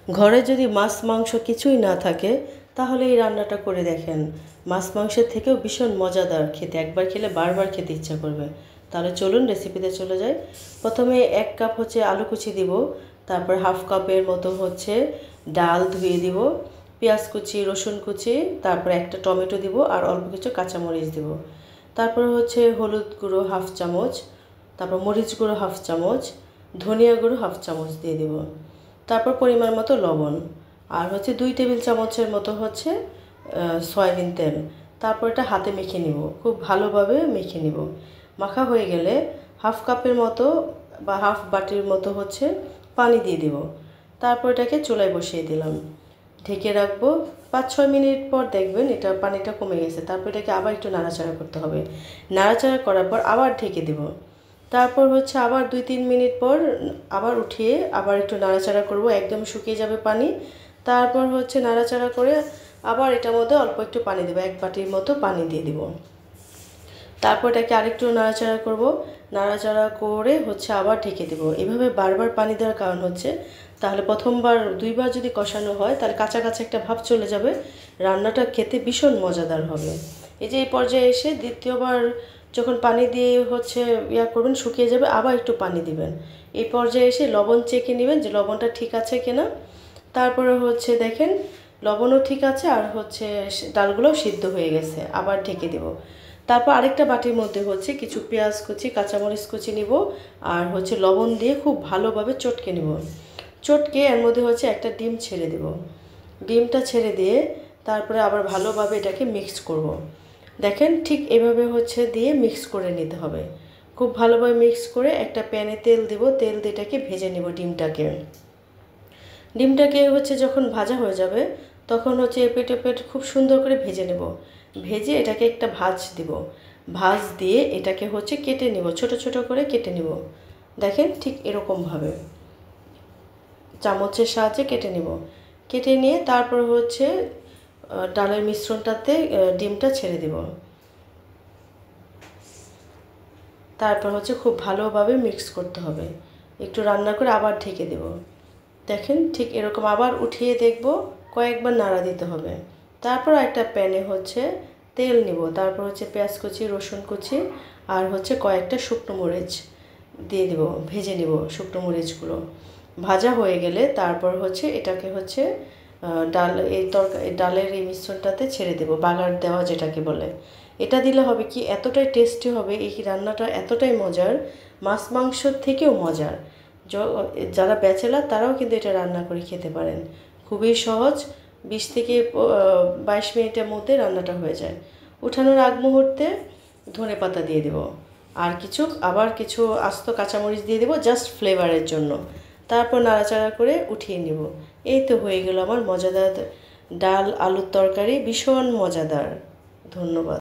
ঘরে যদি মাছ মাংস কিছুই না থাকে তাহলে এই রান্নাটা করে দেখেন। মাছ মাংসের থেকেও ভীষণ মজাদার খেতে, একবার খেলে বারবার খেতে ইচ্ছা করবে। তাহলে চলুন রেসিপিতে চলে যাই। প্রথমে 1 কাপ হচ্ছে আলু কুচি দিব, তারপর হাফ কাপের মতো হচ্ছে ডাল ধুয়ে দিব, পেঁয়াজ কুচি, রসুন কুচি, তারপর একটা টমেটো দিব আর অল্প কিছু কাঁচামরিচ দিব। তারপর হচ্ছে হলুদ গুঁড়ো হাফ চামচ, তারপর মরিচ গুঁড়ো হাফ চামচ, ধনিয়া গুঁড়ো হাফ চামচ দিয়ে দিব। তারপর পরিমাণ মতো লবণ আর হচ্ছে 2 টেবিল চামচের মতো হচ্ছে সয়াবিন তেল। তারপর এটা হাতে মেখে নিব, খুব ভালোভাবে মেখে নিব। মাখা হয়ে গেলে হাফ কাপের মতো বা হাফ বাটির মতো হচ্ছে পানি দিয়ে দিব। তারপর এটাকে চুলায় বসিয়ে দিলাম, ঢেকে রাখবো। 5-6 মিনিট পর দেখবেন এটা পানিটা কমে গেছে। তারপর এটাকে আবার একটু নাড়াচাড়া করতে হবে। নাড়াচাড়া করার পর আবার ঢেকে দেব। তারপর হচ্ছে আবার 2-3 মিনিট পর আবার উঠিয়ে আবার একটু নাড়াচাড়া করব, একদম শুকিয়ে যাবে পানি। তারপর হচ্ছে নাড়াচাড়া করে আবার এটার মধ্যে অল্প একটু পানি দেবো, 1 বাটির মতো পানি দিয়ে দিব। তারপর এটাকে আরেকটু নাড়াচাড়া করব, নাড়াচাড়া করে হচ্ছে আবার ঢেকে দেব। এভাবে বারবার পানি দেওয়ার কারণ হচ্ছে তাহলে প্রথমবার 2বার যদি কষানো হয় তাহলে কাঁচা কাঁচা একটা ভাব চলে যাবে, রান্নাটা খেতে ভীষণ মজাদার হবে। এই যে এই পর্যায়ে এসে দ্বিতীয়বার যখন পানি দিয়ে হচ্ছে করবেন, শুকিয়ে যাবে, আবার একটু পানি দিবেন। এই পর্যায়ে এসে লবণ চেখে নেবেন যে লবণটা ঠিক আছে কিনা। তারপরে হচ্ছে দেখেন লবণও ঠিক আছে আর হচ্ছে ডালগুলো সিদ্ধ হয়ে গেছে, আবার ঢেকে দেব। তারপর আরেকটা বাটির মধ্যে হচ্ছে কিছু পেঁয়াজ কুচি, কাঁচামরিচ কুচি নিব আর হচ্ছে লবণ দিয়ে খুব ভালোভাবে চটকে নিব। চটকে এর মধ্যে হচ্ছে একটা ডিম ছেড়ে দেব। ডিমটা ছেড়ে দিয়ে তারপরে আবার ভালোভাবে এটাকে মিক্স করব। দেখেন ঠিক এভাবে হচ্ছে দিয়ে মিক্স করে নিতে হবে। খুব ভালোভাবে মিক্স করে একটা প্যানে তেল দেব, তেল দিয়ে এটাকে ভেজে নেব। ডিমটাকে হচ্ছে যখন ভাজা হয়ে যাবে তখন হচ্ছে এপিট ওপিট খুব সুন্দর করে ভেজে নেব। ভেজে এটাকে একটা ভাজ দিব, ভাজ দিয়ে এটাকে হচ্ছে কেটে নিব, ছোট ছোট করে কেটে নিব। দেখেন ঠিক এরকমভাবে চামচের সাহায্যে কেটে নিব। কেটে নিয়ে তারপর হচ্ছে ডালের মিশ্রণটাতে ডিমটা ছেড়ে দিব। তারপর হচ্ছে খুব ভালোভাবে মিক্স করতে হবে, একটু রান্না করে আবার ঢেকে দেব। দেখেন ঠিক এরকম আবার উঠিয়ে দেখব, কয়েকবার নাড়া দিতে হবে। তারপর একটা প্যানে হচ্ছে তেল নিব, তারপর হচ্ছে পেঁয়াজ কুচি, রসুন কুচি আর হচ্ছে কয়েকটা শুকনো মরিচ দিয়ে দিব, ভেজে নিব শুকনো মরিচগুলো। ভাজা হয়ে গেলে তারপর হচ্ছে এটাকে হচ্ছে ডালের এই মিশ্রণটাতে ছেড়ে দেব, বাগার দেওয়া যেটাকে বলে। এটা দিলে হবে কি এতটাই টেস্টি হবে, এই রান্নাটা এতটাই মজার, মাছ মাংসর থেকেও মজার। যারা ব্যাচেলার তারাও কিন্তু এটা রান্না করে খেতে পারেন। খুবই সহজ, 20 থেকে 22 মিনিটের মধ্যে রান্নাটা হয়ে যায়। উঠানোর আগ মুহূর্তে ধনেপাতা দিয়ে দেব আর আবার কিছু আস্ত কাঁচামরিচ দিয়ে দেব জাস্ট ফ্লেভারের জন্য। তারপর নাড়াচাড়া করে উঠিয়ে নেব। এই তো হয়ে গেল আমার মজাদার ডাল আলুর তরকারি, ভীষণ মজাদার। ধন্যবাদ।